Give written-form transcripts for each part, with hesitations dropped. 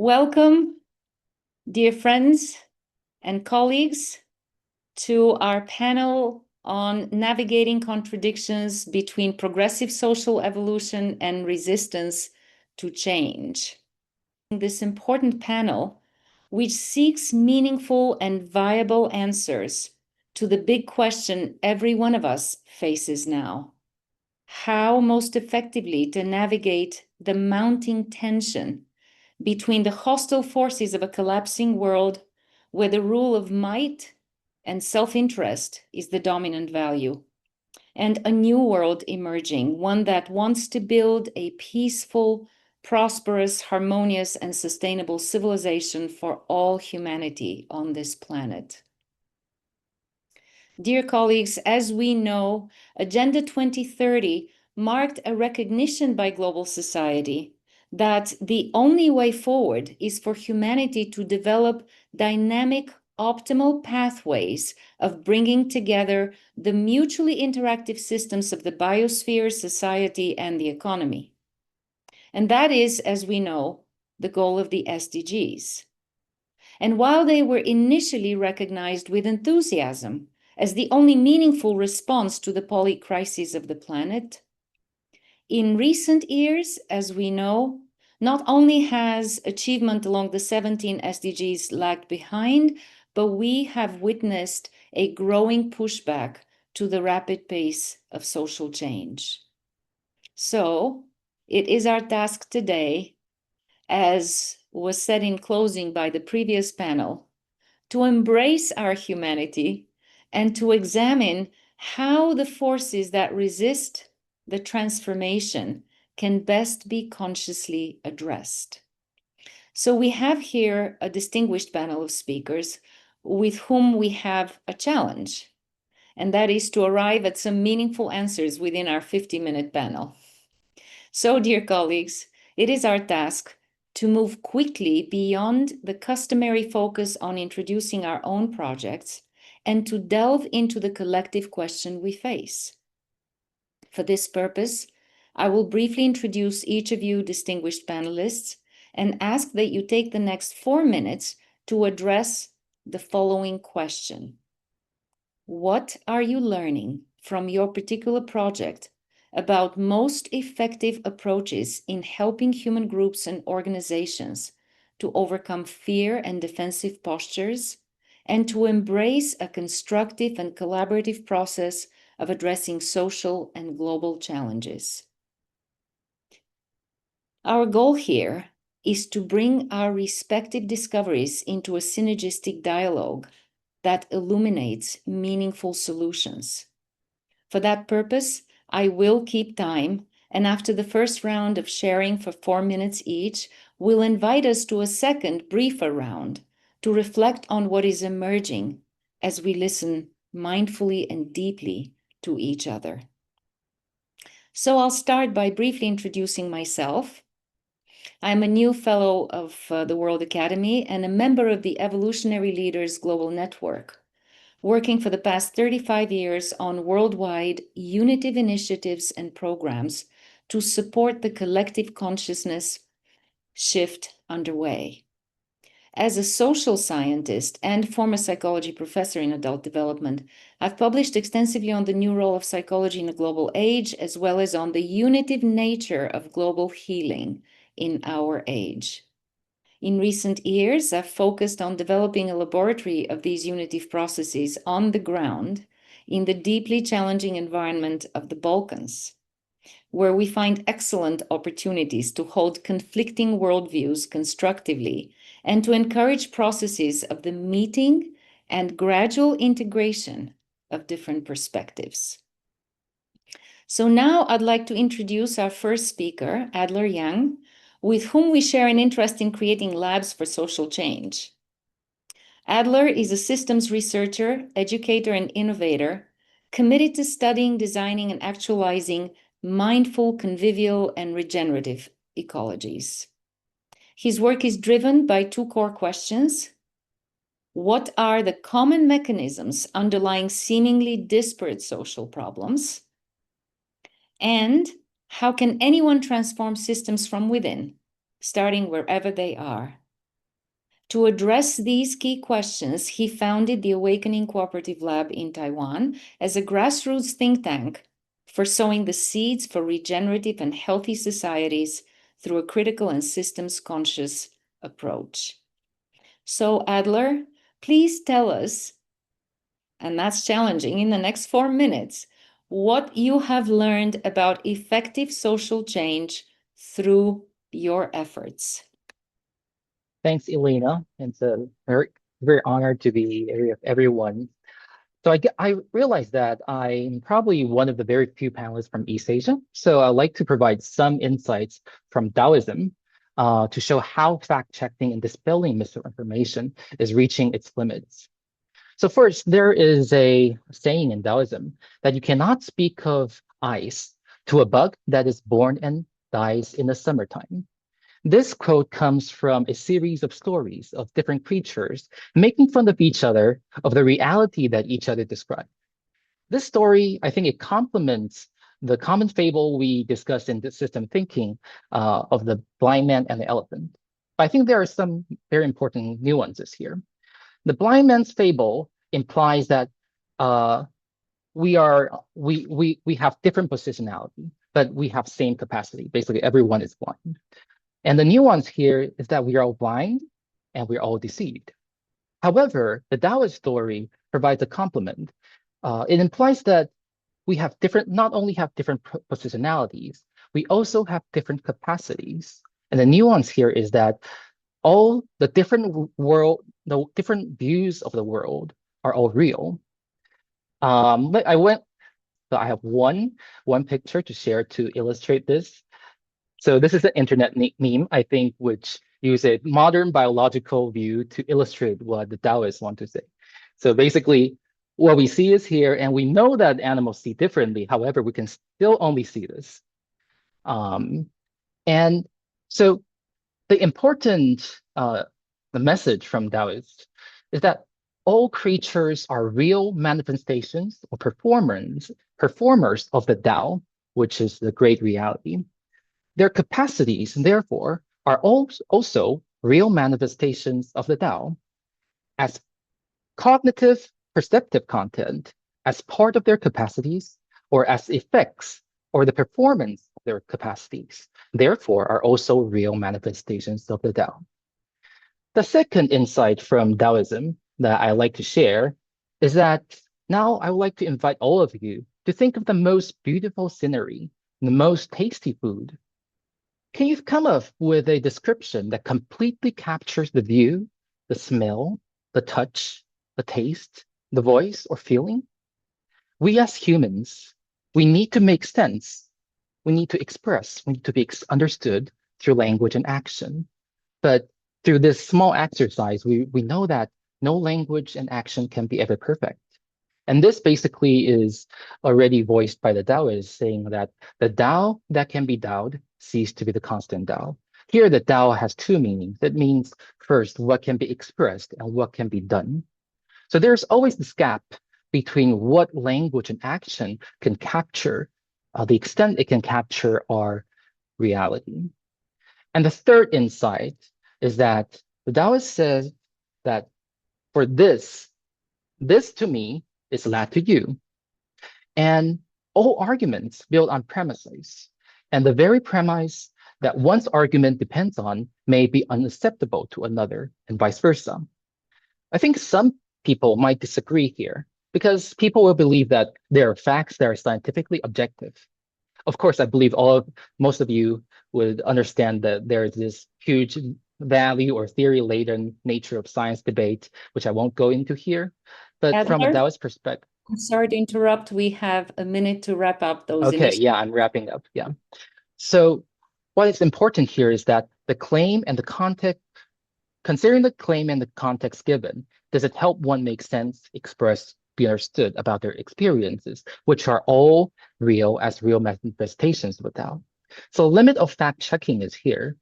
Welcome, dear friends and colleagues, to our panel on navigating contradictions between progressive social evolution and resistance to change. This important panel, which seeks meaningful and viable answers to the big question every one of us faces now: how most effectively to navigate the mounting tension between the hostile forces of a collapsing world where the rule of might and self-interest is the dominant value, and a new world emerging, one that wants to build a peaceful, prosperous, harmonious, and sustainable civilization for all humanity on this planet. Dear colleagues, as we know, Agenda 2030 marked a recognition by global society that the only way forward is for humanity to develop dynamic, optimal pathways of bringing together the mutually interactive systems of the biosphere, society, and the economy. And that is, as we know, the goal of the SDGs. And while they were initially recognized with enthusiasm as the only meaningful response to the poly-crises of the planet, in recent years, as we know, not only has achievement along the 17 SDGs lagged behind, but we have witnessed a growing pushback to the rapid pace of social change. So it is our task today, as was said in closing by the previous panel, to embrace our humanity and to examine how the forces that resist the transformation can best be consciously addressed. So we have here a distinguished panel of speakers with whom we have a challenge, and that is to arrive at some meaningful answers within our 50-minute panel. So, dear colleagues, it is our task to move quickly beyond the customary focus on introducing our own projects and to delve into the collective question we face. For this purpose, I will briefly introduce each of you distinguished panelists and ask that you take the next 4 minutes to address the following question. What are you learning from your particular project about most effective approaches in helping human groups and organizations to overcome fear and defensive postures and to embrace a constructive and collaborative process of addressing social and global challenges? Our goal here is to bring our respective discoveries into a synergistic dialogue that illuminates meaningful solutions. For that purpose, I will keep time, and after the first round of sharing for 4 minutes each, we'll invite us to a second, briefer round to reflect on what is emerging as we listen mindfully and deeply to each other. So I'll start by briefly introducing myself. I'm a new fellow of the World Academy and a member of the Evolutionary Leaders Global Network, working for the past 35 years on worldwide unitive initiatives and programs to support the collective consciousness shift underway. As a social scientist and former psychology professor in adult development, I've published extensively on the new role of psychology in the global age, as well as on the unitive nature of global healing in our age. In recent years, I've focused on developing a laboratory of these unitive processes on the ground in the deeply challenging environment of the Balkans, where we find excellent opportunities to hold conflicting worldviews constructively and to encourage processes of the meeting and gradual integration of different perspectives. So now I'd like to introduce our first speaker, Adler Yang, with whom we share an interest in creating labs for social change. Adler is a systems researcher, educator, and innovator committed to studying, designing, and actualizing mindful, convivial, and regenerative ecologies. His work is driven by 2 core questions. What are the common mechanisms underlying seemingly disparate social problems? And how can anyone transform systems from within, starting wherever they are, To address these key questions, he founded the Awakening Cooperative Lab in Taiwan as a grassroots think tank for sowing the seeds for regenerative and healthy societies through a critical and systems-conscious approach. So, Adler, please tell us, and that's challenging, in the next 4 minutes, what you have learned about effective social change through your efforts. Thanks, Elena. It's a very honored to be here with everyone. So I realize that I'm probably one of the very few panelists from East Asia. So I'd like to provide some insights from Taoism to show how fact-checking and dispelling misinformation is reaching its limits. So first, there is a saying in Taoism that you cannot speak of ice to a bug that is born and dies in the summertime. This quote comes from a series of stories of different creatures making fun of each other of the reality that each other described. This story, I think it complements the common fable we discussed in the system thinking of the blind man and the elephant. But I think there are some very important nuances here. The blind man's fable implies that we have different positionality, but we have same capacity. Basically, everyone is blind. And the nuance here is that we are all blind and we're all deceived. However, the Taoist story provides a complement. It implies that we have not only have different positionalities, we also have different capacities. And the nuance here is that all the different views of the world are all real. So I have one picture to share to illustrate this. So this is an internet meme, I think, which use a modern biological view to illustrate what the Taoists want to say. So basically, what we see is here, and we know that animals see differently. However, we can still only see this. And so the important the message from Taoists is that all creatures are real manifestations or performers of the Tao, which is the great reality. Their capacities, therefore, are also real manifestations of the Tao. As cognitive, perceptive content, as part of their capacities, or as effects, or the performance of their capacities, therefore, are also real manifestations of the Tao. The second insight from Taoism that I like to share is that now I would like to invite all of you to think of the most beautiful scenery, the most tasty food. Can you come up with a description that completely captures the view, the smell, the touch, the taste, the voice, or feeling? We as humans, we need to make sense. We need to express. We need to be understood through language and action. But through this small exercise, we know that no language and action can be ever perfect. And this basically is already voiced by the Taoists, saying that the Tao that can be Taoed cease to be the constant Tao. Here, the Tao has two meanings. That means, first, what can be expressed and what can be done. So there's always this gap between what language and action can capture, the extent it can capture our reality. And the third insight is that the Taoist says that for this to me is that to you. And all arguments build on premises. And the very premise that one's argument depends on may be unacceptable to another, and vice versa. I think some people might disagree here because people will believe that there are facts that are scientifically objective. Of course, I believe most of you would understand that there is this huge value or theory-laden nature of science debate, which I won't go into here. But Adler, from a Taoist perspective, I'm sorry to interrupt. We have a minute to wrap up those okay, yeah, I'm wrapping up. Yeah. So what is important here is that the claim and the context, considering the claim and the context given, does it help one make sense, express, be understood about their experiences, which are all real as real manifestations of the Tao. So limit of fact-checking is here.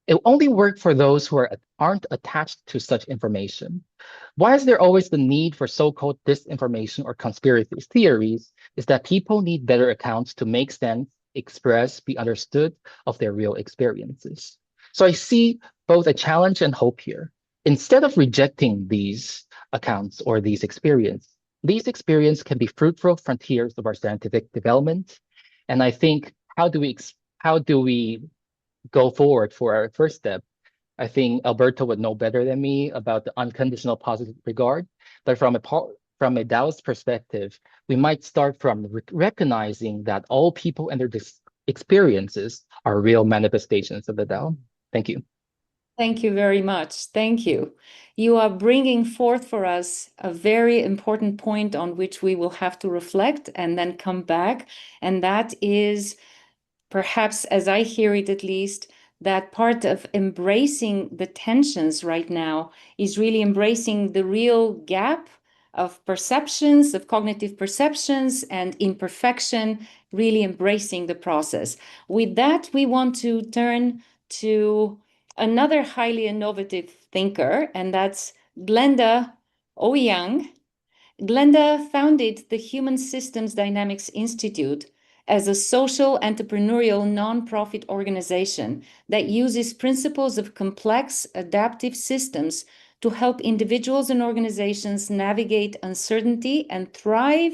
It will only work for those who aren't attached to such information. Why is there always the need for so-called disinformation or conspiracy theories? Is that people need better accounts to make sense, express, be understood of their real experiences. So I see both a challenge and hope here. instead of rejecting these accounts or these experiences can be fruitful frontiers of our scientific development. And I think how do we go forward for our first step? I think Alberto would know better than me about the unconditional positive regard, but from a Taoist perspective, we might start from recognizing that all people and their experiences are real manifestations of the Tao. Thank you. Thank you very much. Thank you. You are bringing forth for us a very important point on which we will have to reflect and then come back. And that is, perhaps as I hear it at least, that part of embracing the tensions right now is really embracing the real gap of perceptions, of cognitive perceptions and imperfection, really embracing the process. With that, we want to turn to another highly innovative thinker, and that's Glenda EOYANG. Glenda founded the Human Systems Dynamics Institute as a social entrepreneurial nonprofit organization that uses principles of complex adaptive systems to help individuals and organizations navigate uncertainty and thrive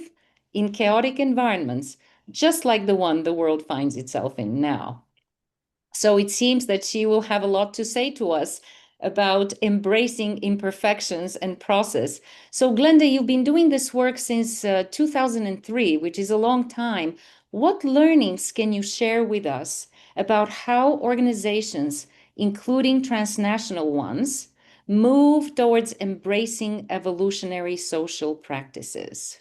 in chaotic environments, just like the one the world finds itself in now. So it seems that she will have a lot to say to us about embracing imperfections and process. So Glenda, you've been doing this work since 2003, which is a long time. What learnings can you share with us about how organizations, including transnational ones, move towards embracing evolutionary social practices?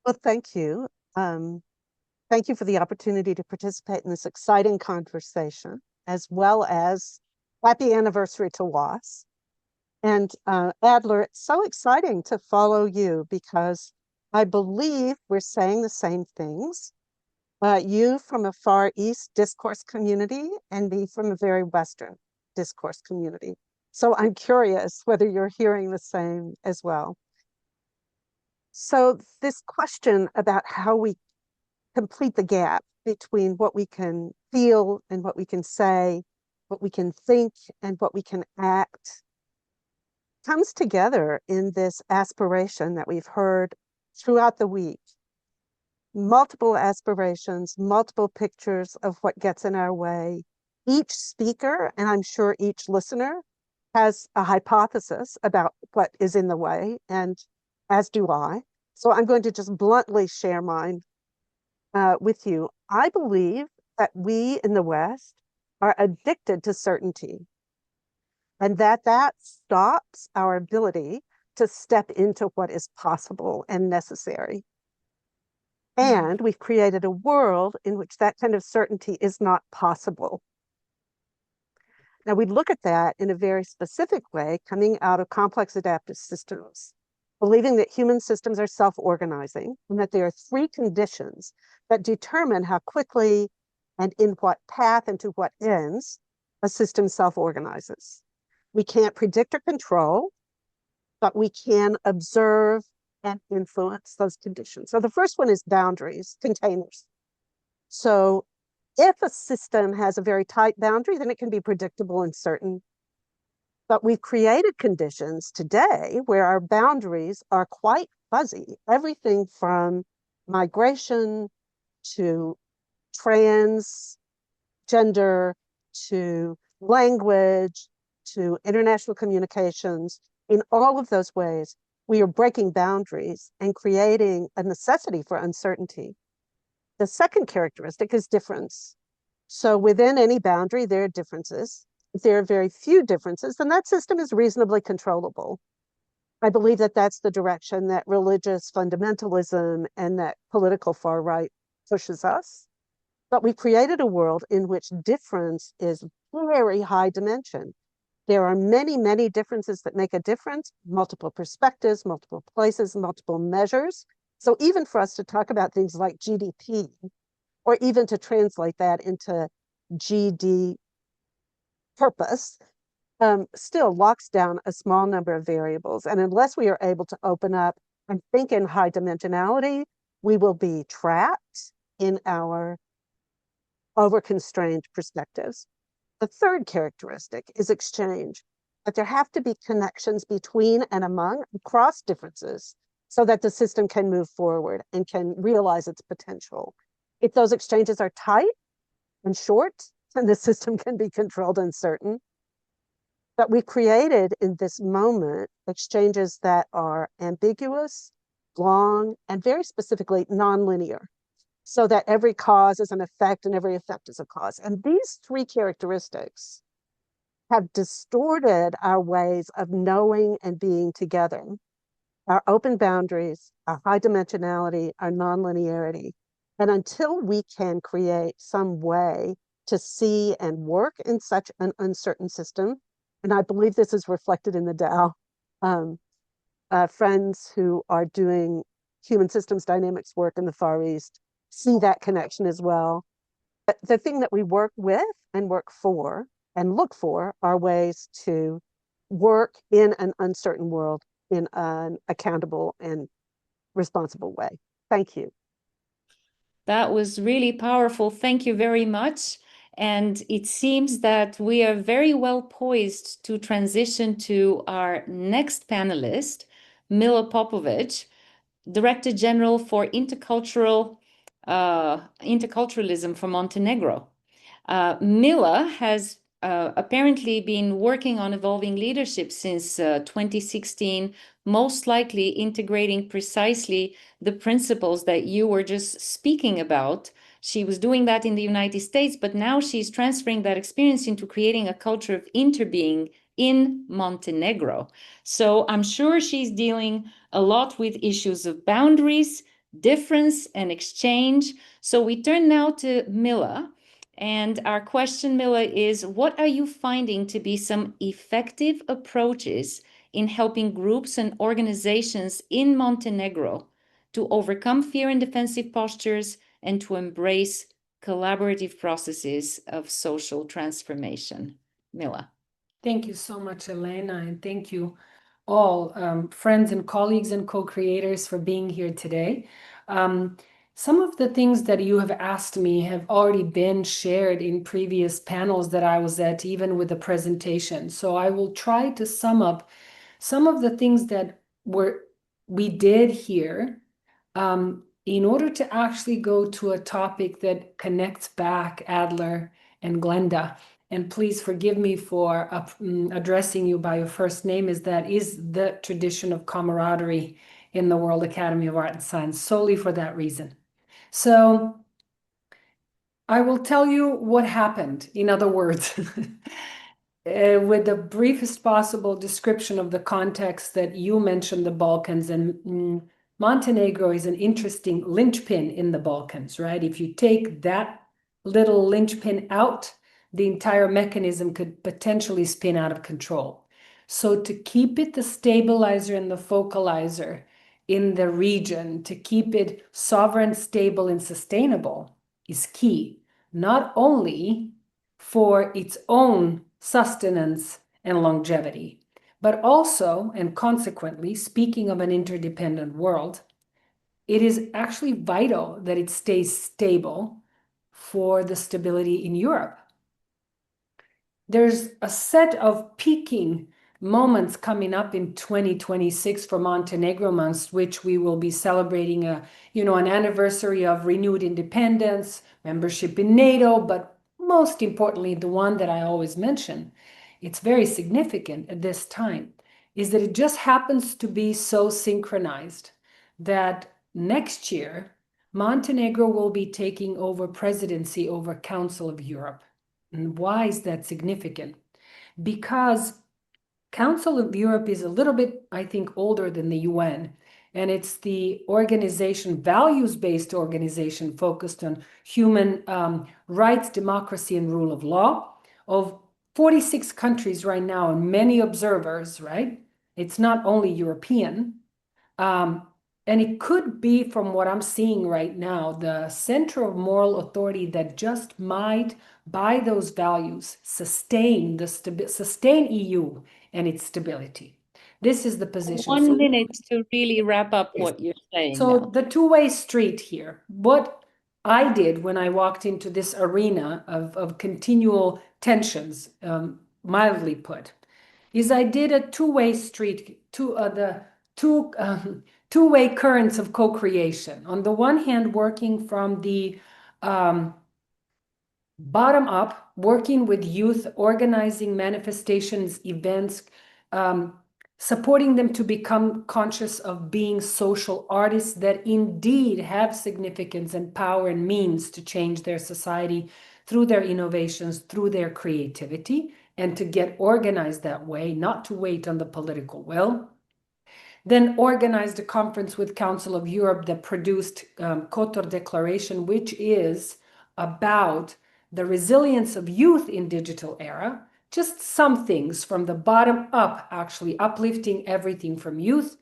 Well, thank you. Thank you for the opportunity to participate in this exciting conversation, as well as happy anniversary to WAAS. And Adler, it's so exciting to follow you because I believe we're saying the same things. You from a Far East discourse community and me from a very Western discourse community. So I'm curious whether you're hearing the same as well. So this question about how we complete the gap between what we can feel and what we can say, what we can think and what we can act, comes together in this aspiration that we've heard throughout the week. Multiple aspirations, multiple pictures of what gets in our way. Each speaker, and I'm sure each listener, has a hypothesis about what is in the way, and as do I. So I'm going to just bluntly share mine with you. I believe that we in the West are addicted to certainty, and that stops our ability to step into what is possible and necessary. And we've created a world in which that kind of certainty is not possible. Now we look at that in a very specific way, coming out of complex adaptive systems, believing that human systems are self-organizing and that there are three conditions that determine how quickly and in what path and to what ends a system self-organizes. We can't predict or control, but we can observe and influence those conditions. So the first one is boundaries, containers. So if a system has a very tight boundary, then it can be predictable and certain. But we've created conditions today where our boundaries are quite fuzzy. Everything from migration to transgender to language to international communications. In all of those ways, we are breaking boundaries and creating a necessity for uncertainty. The second characteristic is difference. So within any boundary, there are differences. If there are very few differences, then that system is reasonably controllable. I believe that that's the direction that religious fundamentalism and that political far right pushes us. But we created a world in which difference is very high dimension. There are many, many differences that make a difference, multiple perspectives, multiple places, multiple measures. So even for us to talk about things like GDP, or even to translate that into GD purpose, still locks down a small number of variables. And unless we are able to open up and think in high dimensionality, we will be trapped in our over-constrained perspectives. The third characteristic is exchange, that there have to be connections between and among, across differences, so that the system can move forward and can realize its potential. If those exchanges are tight and short, then the system can be controlled and certain. But we created in this moment exchanges that are ambiguous, long, and very specifically nonlinear, so that every cause is an effect and every effect is a cause. And these three characteristics have distorted our ways of knowing and being together. Our open boundaries, our high dimensionality, our nonlinearity. And until we can create some way to see and work in such an uncertain system, and I believe this is reflected in the DAO, friends who are doing human systems dynamics work in the Far East see that connection as well. But the thing that we work with and work for and look for are ways to work in an uncertain world in an accountable and responsible way. Thank you. That was really powerful. Thank you very much. And it seems that we are very well poised to transition to our next panelist, Mila POPOVICH, Director General for Interculturalism for Montenegro. Mila has apparently been working on evolving leadership since 2016, most likely integrating precisely the principles that you were just speaking about. She was doing that in the United States, but now she's transferring that experience into creating a culture of interbeing in Montenegro. So I'm sure she's dealing a lot with issues of boundaries, difference, and exchange. So we turn now to Mila. And our question, Mila, is what are you finding to be some effective approaches in helping groups and organizations in Montenegro to overcome fear and defensive postures and to embrace collaborative processes of social transformation? Mila. Thank you so much, Elena, and thank you all, friends and colleagues and co-creators, for being here today. Some of the things that you have asked me have already been shared in previous panels that I was at, even with the presentation. So I will try to sum up some of the things that we did here in order to actually go to a topic that connects back Adler and Glenda. And please forgive me for addressing you by your first name, is the tradition of camaraderie in the World Academy of Art and Science, solely for that reason. So I will tell you what happened, in other words, with the briefest possible description of the context that you mentioned, the Balkans, and Montenegro is an interesting linchpin in the Balkans, right? If you take that little linchpin out, the entire mechanism could potentially spin out of control. So to keep it the stabilizer and the focalizer in the region, to keep it sovereign, stable, and sustainable is key, not only for its own sustenance and longevity, but also, and consequently, speaking of an interdependent world, it is actually vital that it stays stable for the stability in Europe. There's a set of peaking moments coming up in 2026 for Montenegro, amongst which we will be celebrating an anniversary of renewed independence, membership in NATO, but most importantly, the one that I always mention, it's very significant at this time, is that it just happens to be so synchronized that next year, Montenegro will be taking over presidency over Council of Europe. And why is that significant? Because Council of Europe is a little bit, I think, older than the UN. And it's the organization, values-based organization focused on human rights, democracy, and rule of law of 46 countries right now and many observers, right? It's not only European. And it could be, from what I'm seeing right now, the center of moral authority that just might, by those values, sustain EU and its stability. This is the position. 1 minute to really wrap up what you're saying. So now. the two-way street here. What I did when I walked into this arena of continual tensions, mildly put, is I did a two-way street, two-way currents of co-creation. On the one hand, working from the bottom up, working with youth, organizing manifestations, events, supporting them to become conscious of being social artists that indeed have significance and power and means to change their society through their innovations, through their creativity, and to get organized that way, not to wait on the political will. Then organized a conference with Council of Europe that produced Kotor Declaration, which is about the resilience of youth in digital era, just some things from the bottom up, actually uplifting everything from youth.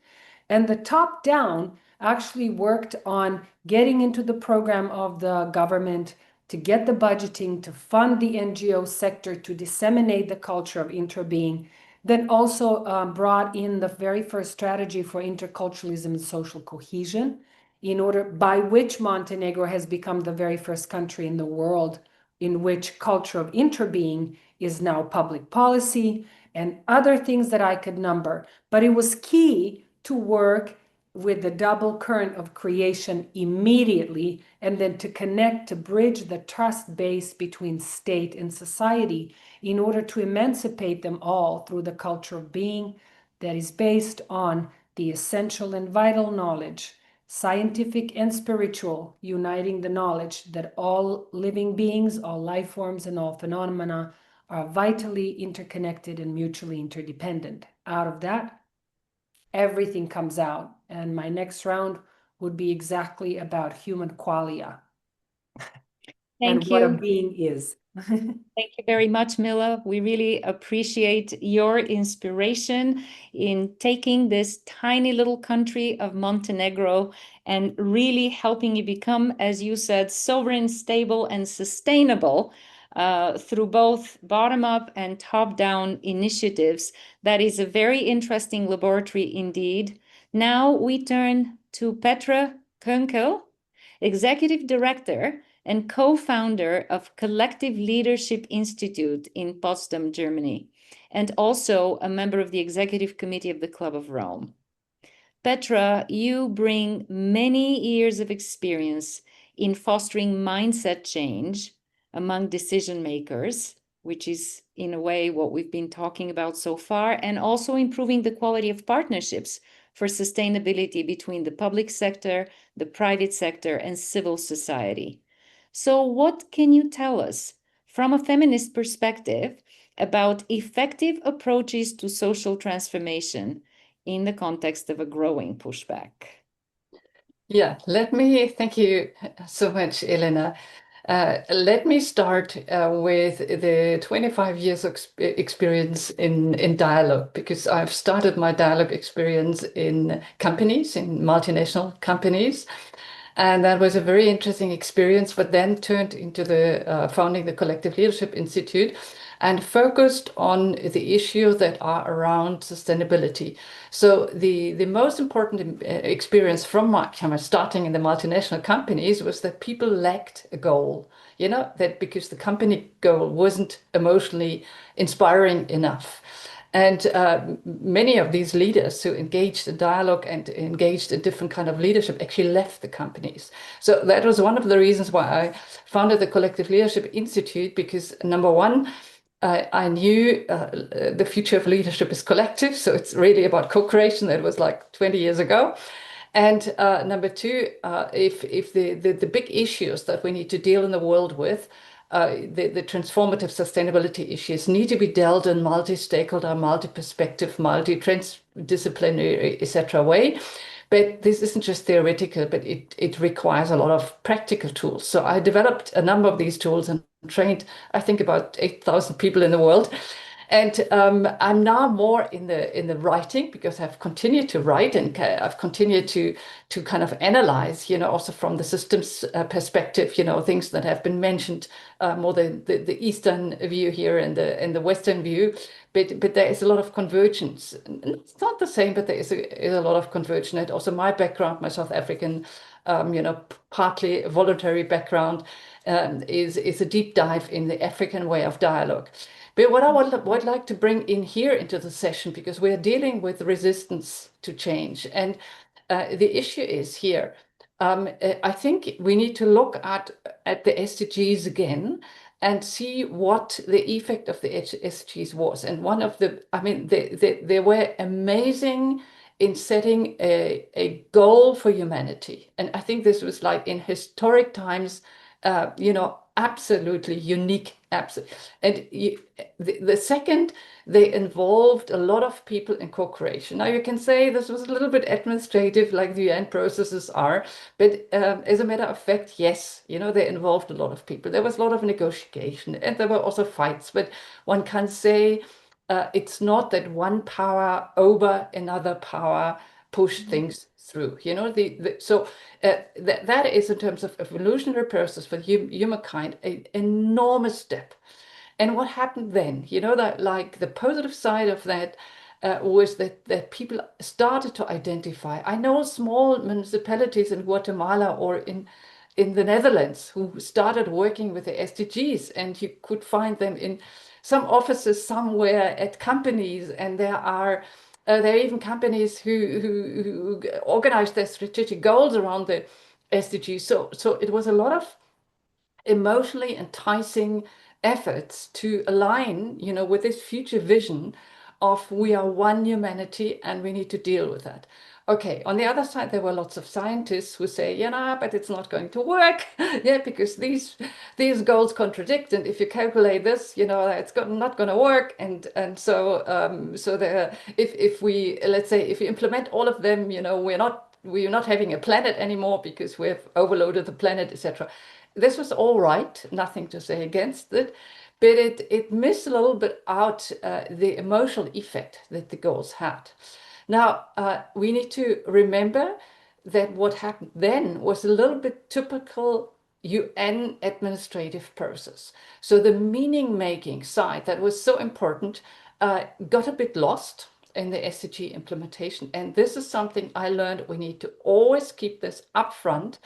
And the top down actually worked on getting into the program of the government to get the budgeting, to fund the NGO sector, to disseminate the culture of interbeing, then also brought in the very first strategy for interculturalism and social cohesion, in order by which Montenegro has become the very first country in the world in which culture of interbeing is now public policy, and other things that I could number. But it was key to work with the double current of creation immediately, and then to connect, to bridge the trust base between state and society in order to emancipate them all through the culture of being that is based on the essential and vital knowledge, scientific and spiritual, uniting the knowledge that all living beings, all life forms, and all phenomena are vitally interconnected and mutually interdependent. Out of that, everything comes out. And my next round would be exactly about human qualia. Thank and you. what a being is. Thank you very much, Mila. We really appreciate your inspiration in taking this tiny little country of Montenegro and really helping it become, as you said, sovereign, stable, and sustainable through both bottom-up and top-down initiatives. That is a very interesting laboratory indeed. Now we turn to Petra KUENKEL, Executive Director and co-founder of Collective Leadership Institute in Potsdam, Germany, and also a member of the Executive Committee of the Club of Rome. Petra, you bring many years of experience in fostering mindset change among decision makers, which is in a way what we've been talking about so far, and also improving the quality of partnerships for sustainability between the public sector, the private sector, and civil society. So what can you tell us from a feminist perspective about effective approaches to social transformation in the context of a growing pushback? Yeah, thank you so much, Elena. Let me start with the 25 years experience in dialogue, because I've started my dialogue experience in companies, in multinational companies. And that was a very interesting experience, but then turned into the founding the Collective Leadership Institute and focused on the issues that are around sustainability. So the most important experience from my starting in the multinational companies was that people lacked a goal, that because the company goal wasn't emotionally inspiring enough. And many of these leaders who engaged in dialogue and engaged in different kind of leadership actually left the companies. So that was one of the reasons why I founded the Collective Leadership Institute, because number one, I knew the future of leadership is collective. So it's really about co-creation. That was like 20 years ago. And number two, if the big issues that we need to deal in the world with, the transformative sustainability issues need to be dealt in multi-stakeholder, multi-perspective, multi-transdisciplinary, etc. way. But this isn't just theoretical, but it requires a lot of practical tools. So I developed a number of these tools and trained, I think, about 8,000 people in the world. And I'm now more in the writing, because I've continued to write, and I've continued to kind of analyze, also from the systems perspective, things that have been mentioned, more the Eastern view here and the Western view. But there is a lot of convergence. It's not the same, but there is a lot of convergence. And also my background, my South African, partly voluntary background, is a deep dive in the African way of dialogue. But what I would like to bring in here into the session, because we're dealing with resistance to change, and the issue is here, I think we need to look at the SDGs again and see what the effect of the SDGs was. And one of the, they were amazing in setting a goal for humanity. And I think this was like in historic times, absolutely unique. Absolutely. And the second, they involved a lot of people in co-creation. Now you can say this was a little bit administrative, like the UN processes are, but as a matter of fact, yes, they involved a lot of people. There was a lot of negotiation, and there were also fights, but one can say it's not that one power over another power pushed things through, so that is, in terms of evolutionary process for humankind, an enormous step. And what happened then, that like the positive side of that was that people started to identify. I know small municipalities in Guatemala or in the Netherlands who started working with the SDGs, and you could find them in some offices somewhere at companies, and there are even companies who organize their strategic goals around the SDGs. So it was a lot of emotionally enticing efforts to align, with this future vision of we are one humanity and we need to deal with that. Okay, on the other side, there were lots of scientists who say, but it's not going to work, because these goals contradict, and if you calculate this, it's not going to work, and so if we, let's say, if we implement all of them, we're not having a planet anymore because we've overloaded the planet, etc. This was all right, nothing to say against it, but it missed a little bit out the emotional effect that the goals had. Now, we need to remember that what happened then was a little bit typical UN administrative process. So the meaning-making side that was so important got a bit lost in the SDG implementation. And this is something I learned. We need to always keep this upfront.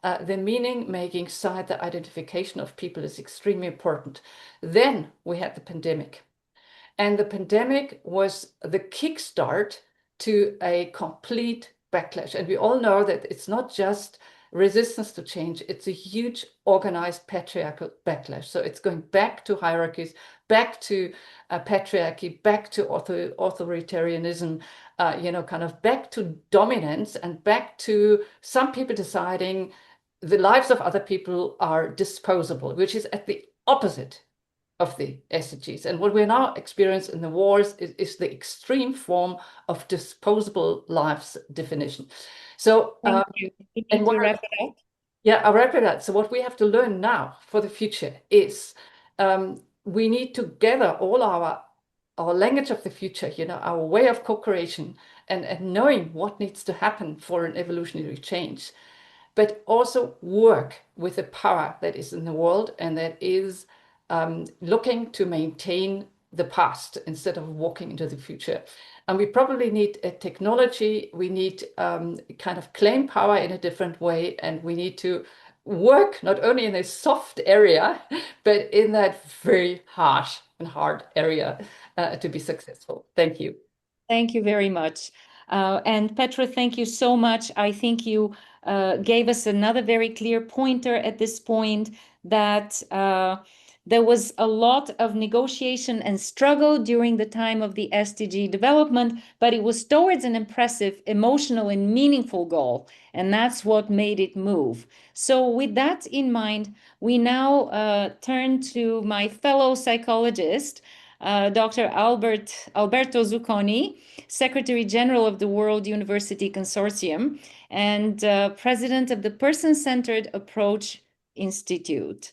The meaning-making side, the identification of people, is extremely important. Then we had the pandemic. And the pandemic was the kickstart to a complete backlash. And we all know that it's not just resistance to change, it's a huge organized patriarchal backlash. So it's going back to hierarchies, back to patriarchy, back to authoritarianism, kind of back to dominance, and back to some people deciding the lives of other people are disposable, which is at the opposite of the SDGs. And what we're now experiencing in the wars is the extreme form of disposable lives definition. So, Thank you. You need to wrap it up. Yeah, I'll wrap it up. So what we have to learn now for the future is we need to gather all our language of the future, our way of co-creation, and knowing what needs to happen for an evolutionary change, but also work with the power that is in the world and that is looking to maintain the past instead of walking into the future. And we probably need a technology, we need kind of claim power in a different way, and we need to work not only in a soft area, but in that very harsh and hard area to be successful. Thank you. Thank you very much. And Petra, thank you so much. I think you gave us another very clear pointer at this point that there was a lot of negotiation and struggle during the time of the SDG development, but it was towards an impressive, emotional, and meaningful goal. And that's what made it move. So with that in mind, we now turn to my fellow psychologist, Dr. Alberto ZUCCONI, Secretary General of the World University Consortium and President of the Person-Centered Approach Institute.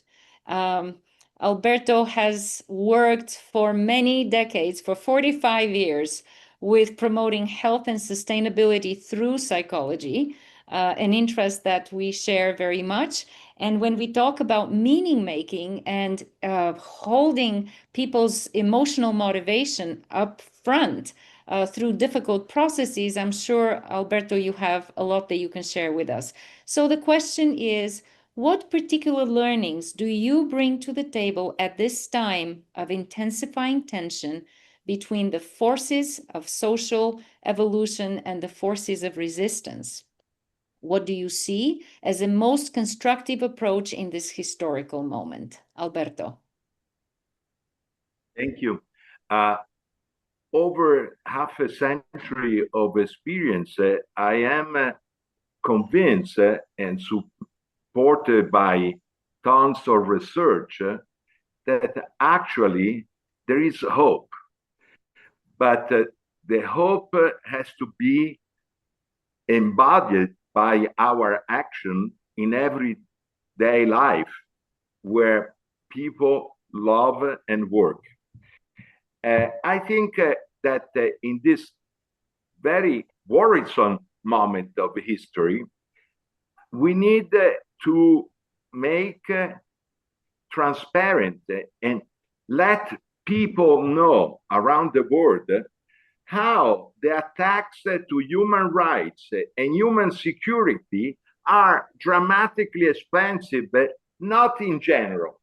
Alberto has worked for many decades, for 45 years, with promoting health and sustainability through psychology, an interest that we share very much. And when we talk about meaning making and holding people's emotional motivation up front through difficult processes, I'm sure, Alberto, you have a lot that you can share with us. So the question is, what particular learnings do you bring to the table at this time of intensifying tension between the forces of social evolution and the forces of resistance? What do you see as a most constructive approach in this historical moment? Alberto. Thank you. Over half a century of experience, I am convinced and supported by tons of research that actually there is hope. But the hope has to be embodied by our action in everyday life where people love and work. I think that in this very worrisome moment of history, we need to make transparent and let people know around the world how the attacks to human rights and human security are dramatically expensive, but not in general.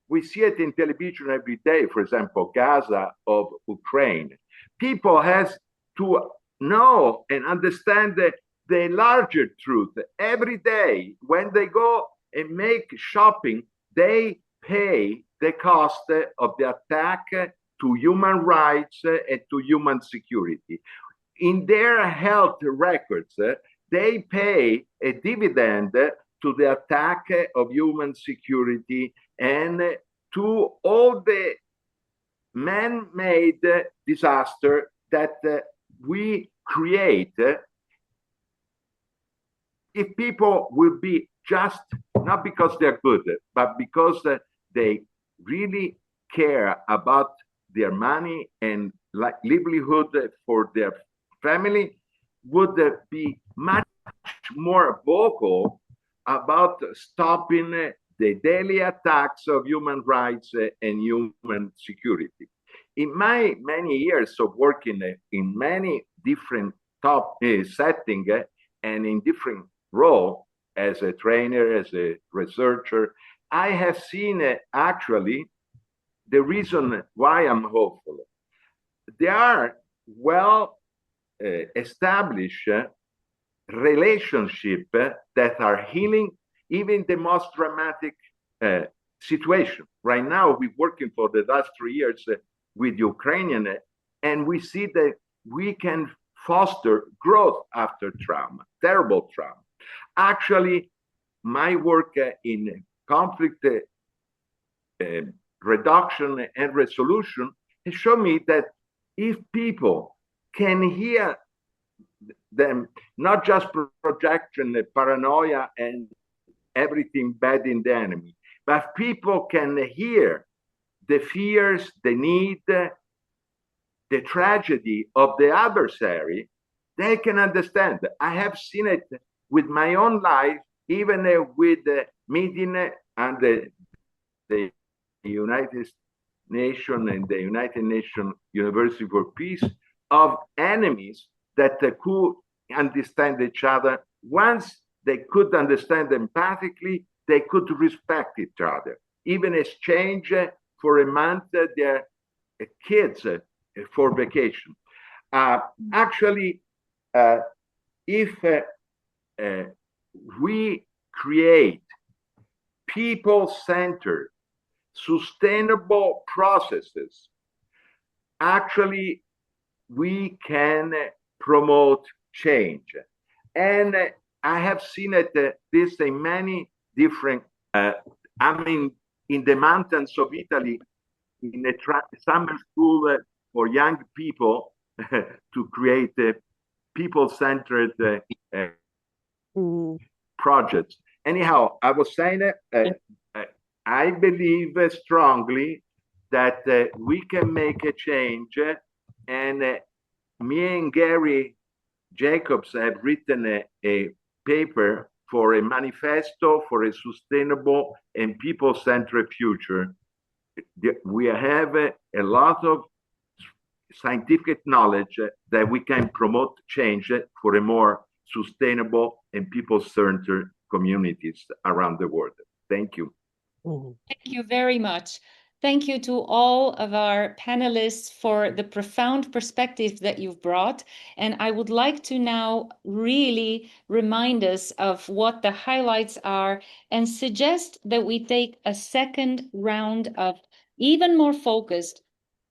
We see it in television every day, for example, Gaza of Ukraine. People has to know and understand the larger truth. Every day when they go and make shopping, they pay the cost of the attack to human rights and to human security. In their health records, they pay a dividend to the attack of human security and to all the man-made disaster that we create. If people will be just, not because they're good, but because they really care about their money and livelihood for their family, would be much more vocal about stopping the daily attacks of human rights and human security. In my many years of working in many different top settings and in different roles, as a trainer, as a researcher, I have seen actually the reason why I'm hopeful. There are well established relationships that are healing even the most dramatic situation. Right now, we're working for the last 3 years with Ukrainian, and we see that we can foster growth after trauma, terrible trauma. Actually, my work in conflict reduction and resolution has shown me that if people can hear them, not just projection, paranoia, and everything bad in the enemy, but people can hear the fears, the need, the tragedy of the adversary, they can understand. I have seen it with my own life, even with meeting and the United Nations and the United Nations University for Peace of enemies that could understand each other. Once they could understand empathically, they could respect each other, even exchange for a month their kids for vacation. Actually, if we create people-centered, sustainable processes, actually, we can promote change. And I have seen it this in many different, I mean, in the mountains of Italy, in a summer school for young people to create people-centered projects. Anyhow, I was saying I believe strongly that we can make a change, and me and Gary Jacobs have written a paper for a manifesto for a sustainable and people-centered future. We have a lot of scientific knowledge that we can promote change for a more sustainable and people-centered communities around the world. Thank you. Thank you very much. Thank you to all of our panelists for the profound perspective that you've brought. And I would like to now really remind us of what the highlights are and suggest that we take a second round of even more focused,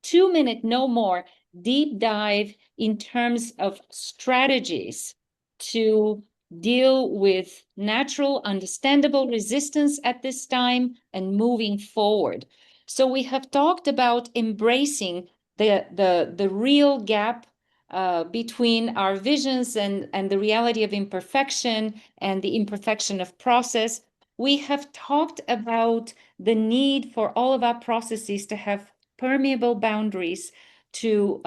2-minute, no more, deep dive in terms of strategies to deal with natural, understandable resistance at this time and moving forward. So we have talked about embracing the real gap between our visions and the reality of imperfection and the imperfection of process. We have talked about the need for all of our processes to have permeable boundaries, to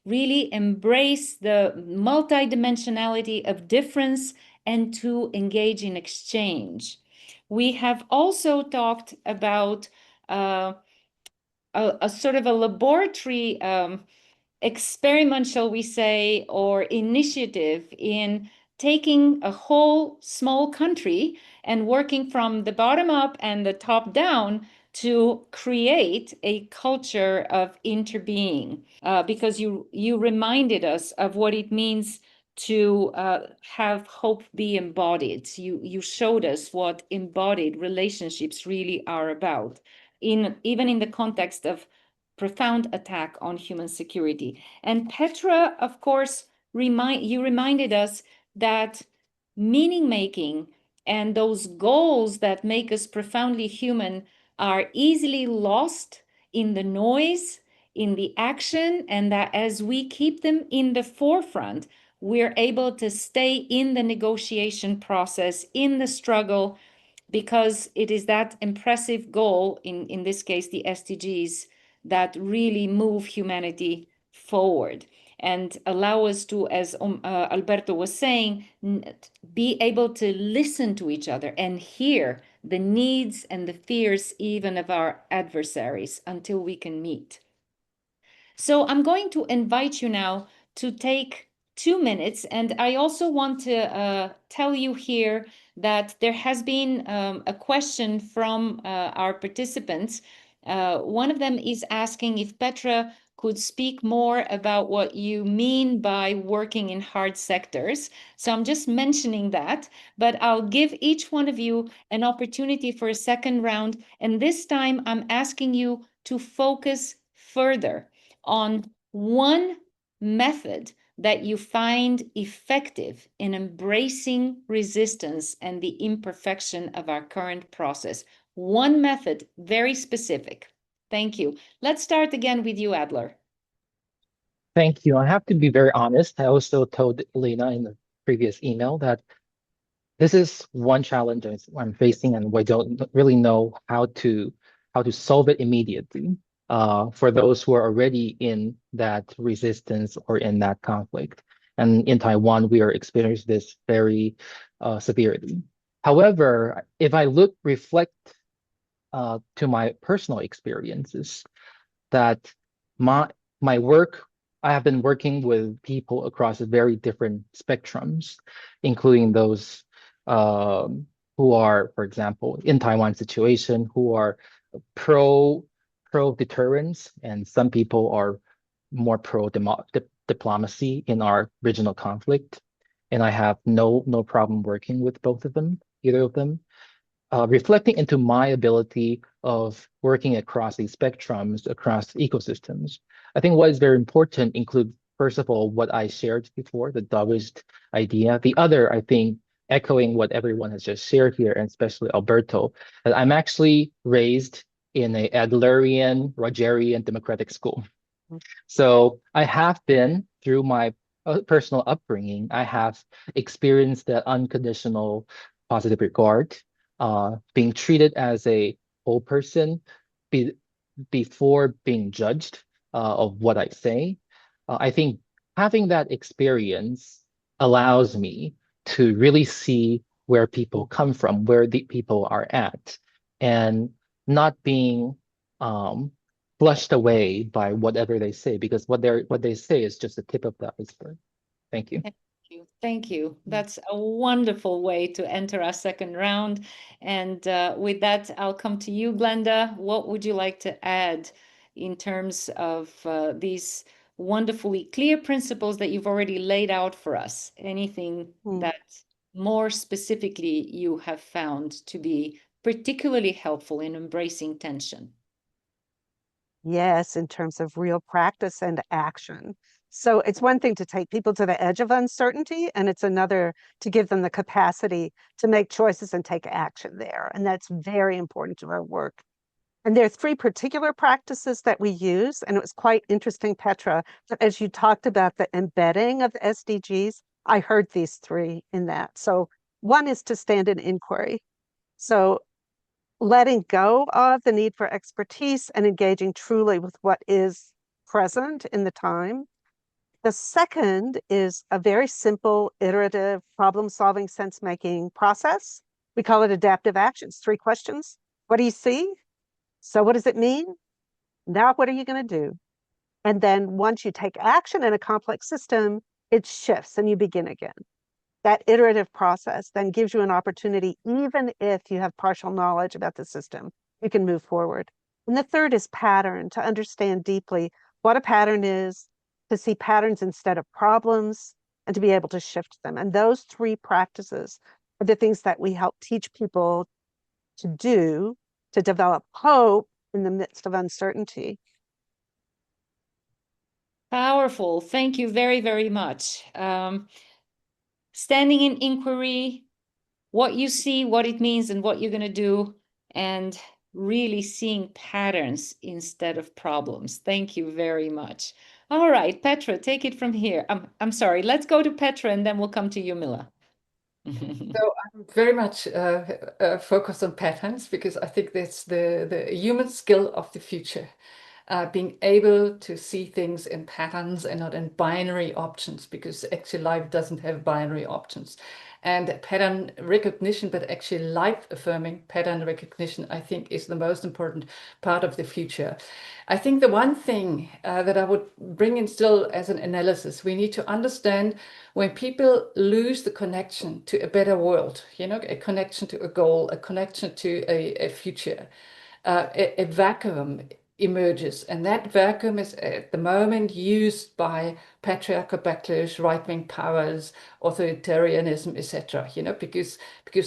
really embrace the multidimensionality of difference and to engage in exchange. We have also talked about a sort of a laboratory experiment, shall we say, or initiative in taking a whole small country and working from the bottom up and the top down to create a culture of interbeing, because you reminded us of what it means to have hope be embodied. You showed us what embodied relationships really are about, even in the context of profound attack on human security. And Petra, of course, you reminded us that meaning making and those goals that make us profoundly human are easily lost in the noise, in the action, and that as we keep them in the forefront, we're able to stay in the negotiation process, in the struggle, because it is that impressive goal, in this case, the SDGs, that really move humanity forward and allow us to, as Alberto was saying, be able to listen to each other and hear the needs and the fears even of our adversaries until we can meet. So I'm going to invite you now to take 2 minutes, and I also want to tell you here that there has been a question from our participants. One of them is asking if Petra could speak more about what you mean by working in hard sectors. So I'm just mentioning that, but I'll give each one of you an opportunity for a second round. And this time I'm asking you to focus further on one method that you find effective in embracing resistance and the imperfection of our current process. One method, very specific. Thank you. Let's start again with you, Adler. Thank you. I have to be very honest. I also told Elena in the previous email that this is one challenge I'm facing, and we don't really know how to solve it immediately. For those who are already in that resistance or in that conflict, and in Taiwan, we are experiencing this very severely. However, if I reflect to my personal experiences, that my work, I have been working with people across very different spectrums, including those who are, for example, in Taiwan situation, who are pro deterrence, and some people are more pro diplomacy in our regional conflict. And I have no problem working with both of them, either of them. Reflecting into my ability of working across these spectrums, across ecosystems. I think what is very important include, first of all, what I shared before, the Taoist idea. The other, I think, echoing what everyone has just shared here, and especially Alberto, that I'm actually raised in a Adlerian, Rogerian democratic school. So I have been, through my personal upbringing, I have experienced that unconditional positive regard, being treated as a whole person before being judged of what I say. I think having that experience allows me to really see where people come from, where the people are at, and not being flushed away by whatever they say, because what they say is just the tip of the iceberg. Thank you. Thank you. That's a wonderful way to enter our second round. And with that, I'll come to you, Glenda. What would you like to add in terms of these wonderfully clear principles that you've already laid out for us? Anything that more specifically you have found to be particularly helpful in embracing tension? Yes, in terms of real practice and action. So it's one thing to take people to the edge of uncertainty, and it's another to give them the capacity to make choices and take action there. And that's very important to our work. And there are three particular practices that we use. And it was quite interesting, Petra, that as you talked about the embedding of the SDGs, I heard these three in that. So one is to stand in inquiry. So letting go of the need for expertise and engaging truly with what is present in the time. The second is a very simple, iterative, problem-solving, sense-making process. We call it adaptive actions. 3 questions. What do you see? So what does it mean? Now what are you going to do? And then once you take action in a complex system, it shifts and you begin again. That iterative process then gives you an opportunity, even if you have partial knowledge about the system, you can move forward. And the third is pattern, to understand deeply what a pattern is, to see patterns instead of problems, and to be able to shift them. And those 3 practices are the things that we help teach people to do to develop hope in the midst of uncertainty. Powerful. Thank you very, very much. Standing in inquiry, what you see, what it means, and what you're going to do, and really seeing patterns instead of problems. Thank you very much. All right, Petra, take it from here. I'm sorry, let's go to Petra and then we'll come to you, Mila. So I'm very much focused on patterns because I think that's the human skill of the future. Being able to see things in patterns and not in binary options, because actually life doesn't have binary options. And pattern recognition, but actually life-affirming pattern recognition, I think is the most important part of the future. I think the one thing that I would bring in still as an analysis, we need to understand when people lose the connection to a better world, you know, a connection to a goal, a connection to a future, a vacuum emerges, and that vacuum is at the moment used by patriarchal backlash, right-wing powers, authoritarianism, etc. You know, because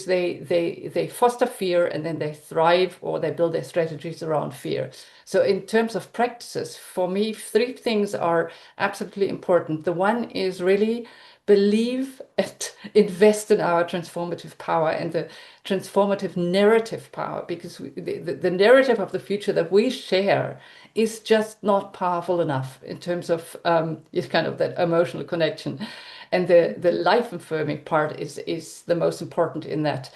they foster fear and then they thrive or they build their strategies around fear. So in terms of practices, for me, 3 things are absolutely important. The one is really believe and invest in our transformative power and the transformative narrative power, because the narrative of the future that we share is just not powerful enough in terms of kind of that emotional connection. And the life affirming part is the most important in that.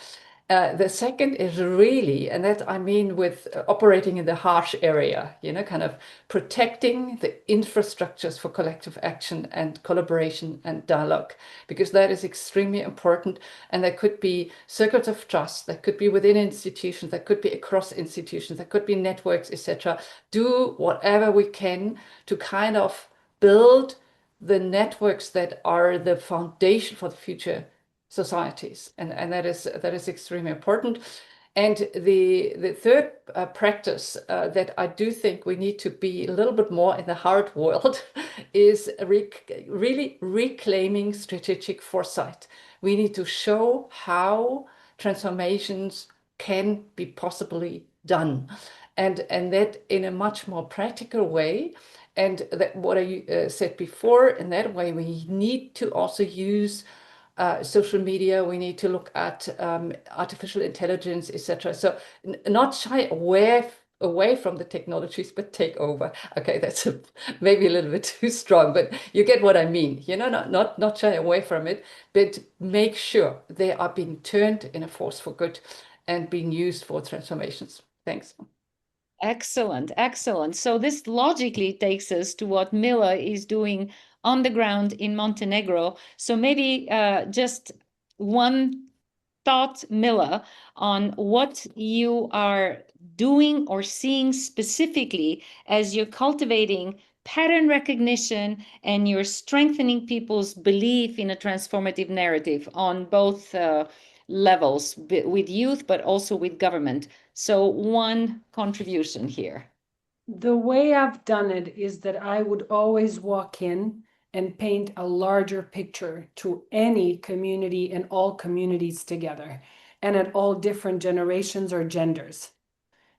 The second is really, and that I mean with operating in the harsh area, you know, kind of protecting the infrastructures for collective action and collaboration and dialogue, because that is extremely important. And there could be circles of trust, that could be within institutions, that could be across institutions, that could be networks, etc. Do whatever we can to kind of build the networks that are the foundation for the future societies, and that is extremely important. And the third practice that I do think we need to be a little bit more in the hard world is really reclaiming strategic foresight. We need to show how transformations can be possibly done, and that in a much more practical way. And that what I said before, in that way we need to also use social media, we need to look at artificial intelligence, etc. So not shy away from the technologies, but take over. Okay, that's maybe a little bit too strong, but you get what I mean. You know, not shy away from it, but make sure they are being turned in a force for good and being used for transformations. Thanks. Excellent, excellent. So this logically takes us to what Mila is doing on the ground in Montenegro. So maybe just one thought, Mila, on what you are doing or seeing specifically as you're cultivating pattern recognition and you're strengthening people's belief in a transformative narrative on both levels, with youth, but also with government. So one contribution here. The way I've done it is that I would always walk in and paint a larger picture to any community and all communities together, and at all different generations or genders.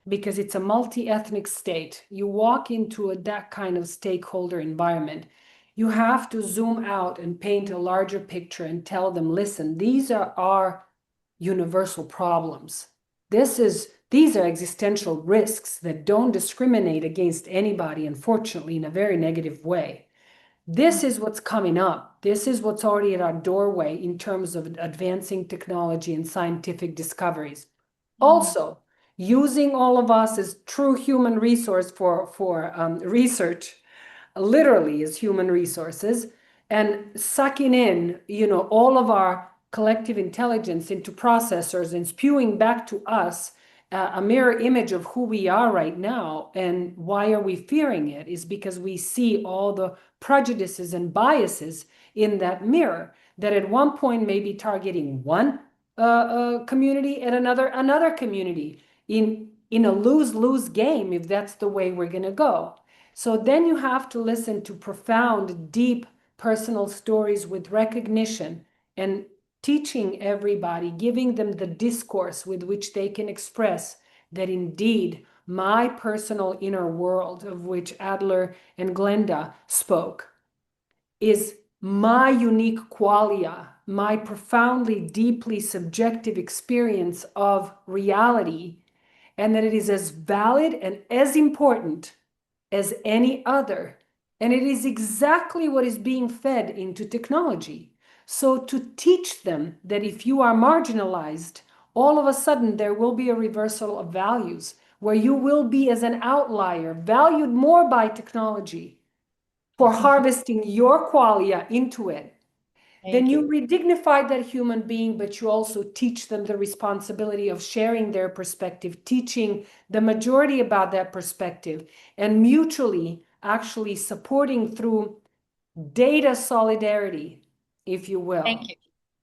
Because it's a multi-ethnic state. You walk into that kind of stakeholder environment, you have to zoom out and paint a larger picture and tell them, listen, these are our universal problems. These are existential risks that don't discriminate against anybody, unfortunately, in a very negative way. This is what's coming up. This is what's already at our doorway in terms of advancing technology and scientific discoveries. Also, using all of us as true human resource for research, literally as human resources, and sucking in, all of our collective intelligence into processors and spewing back to us a mirror image of who we are right now. And why are we fearing it? Is because we see all the prejudices and biases in that mirror that at one point may be targeting one community and another community in a lose-lose game, if that's the way we're going to go. So then you have to listen to profound, deep personal stories with recognition and teaching everybody, giving them the discourse with which they can express that indeed my personal inner world, of which Adler and Glenda spoke, is my unique qualia, my profoundly, deeply subjective experience of reality, and that it is as valid and as important as any other. And it is exactly what is being fed into technology. So to teach them that if you are marginalized, all of a sudden there will be a reversal of values where you will be as an outlier, valued more by technology for harvesting your qualia into it. Then you redignify that human being, but you also teach them the responsibility of sharing their perspective, teaching the majority about that perspective, and mutually actually supporting through data solidarity, if you will. Thank you.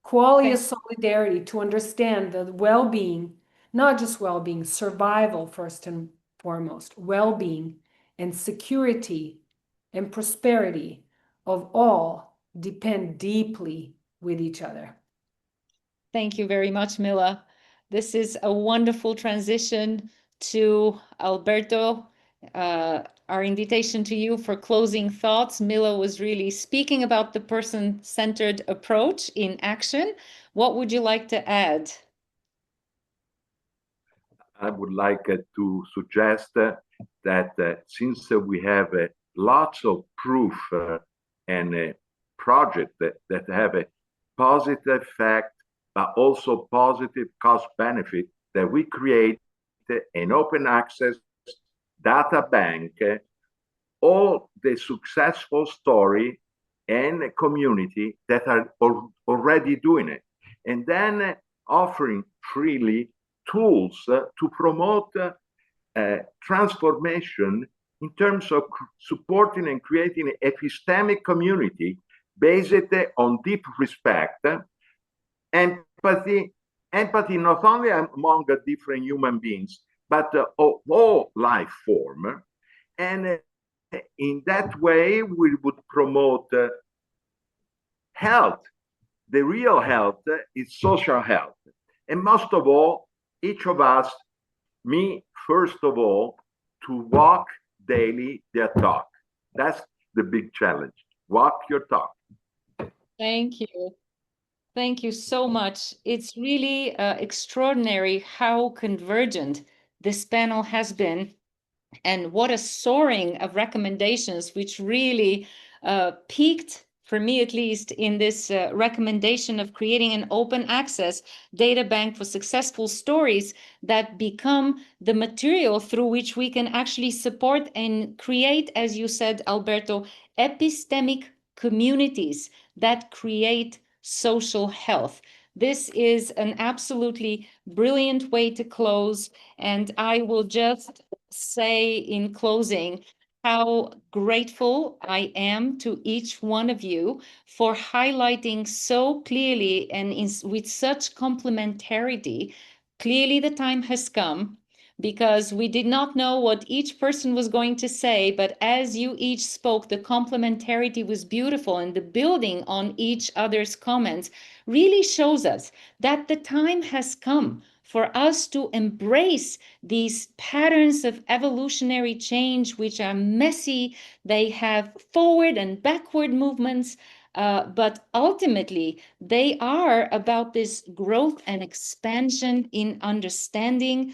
Qualia solidarity to understand the well-being, not just well-being, survival first and foremost, well-being and security and prosperity of all depend deeply with each other. Thank you very much, Mila. This is a wonderful transition to Alberto. Our invitation to you for closing thoughts. Mila was really speaking about the person-centered approach in action. What would you like to add? I would like to suggest that since we have lots of proof and projects that have a positive effect, but also positive cost benefit, that we create an open access data bank, all the successful story and community that are already doing it, and then offering freely tools to promote transformation in terms of supporting and creating an epistemic community based on deep respect, empathy not only among different human beings, but of all life form. And in that way, we would promote health. The real health is social health. And most of all, each of us, me first of all, to walk daily their talk. That's the big challenge. Walk your talk. Thank you. Thank you so much. It's really extraordinary how convergent this panel has been, and what a soaring of recommendations, which really peaked for me at least, in this recommendation of creating an open access data bank for successful stories that become the material through which we can actually support and create, as you said, Alberto, epistemic communities that create social health. This is an absolutely brilliant way to close, and I will just say in closing how grateful I am to each one of you for highlighting so clearly and with such complementarity. Clearly, the time has come, because we did not know what each person was going to say, but as you each spoke, the complementarity was beautiful, and the building on each other's comments really shows us that the time has come for us to embrace these patterns of evolutionary change, which are messy. They have forward and backward movements, but ultimately they are about this growth and expansion in understanding,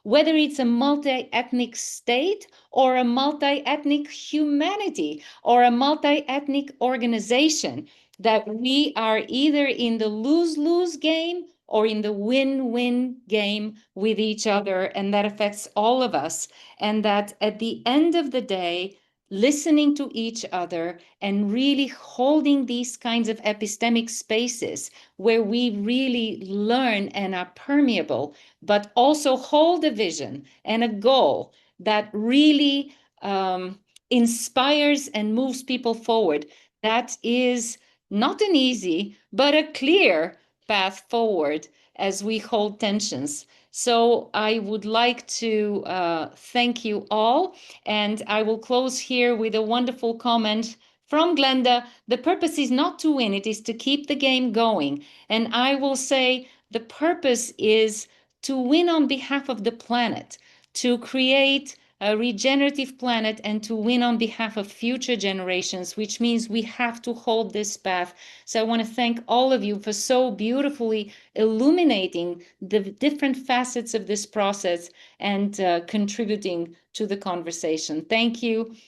whether it's a multi-ethnic state or a multi-ethnic humanity or a multi-ethnic organization, that we are either in the lose-lose game or in the win-win game with each other, and that affects all of us. And that at the end of the day, listening to each other and really holding these kinds of epistemic spaces where we really learn and are permeable, but also hold a vision and a goal that really inspires and moves people forward. That is not an easy, but a clear path forward as we hold tensions. So I would like to thank you all, and I will close here with a wonderful comment from Glenda. The purpose is not to win, it is to keep the game going. And I will say the purpose is to win on behalf of the planet, to create a regenerative planet, and to win on behalf of future generations, which means we have to hold this path. So I want to thank all of you for so beautifully illuminating the different facets of this process and contributing to the conversation. Thank you.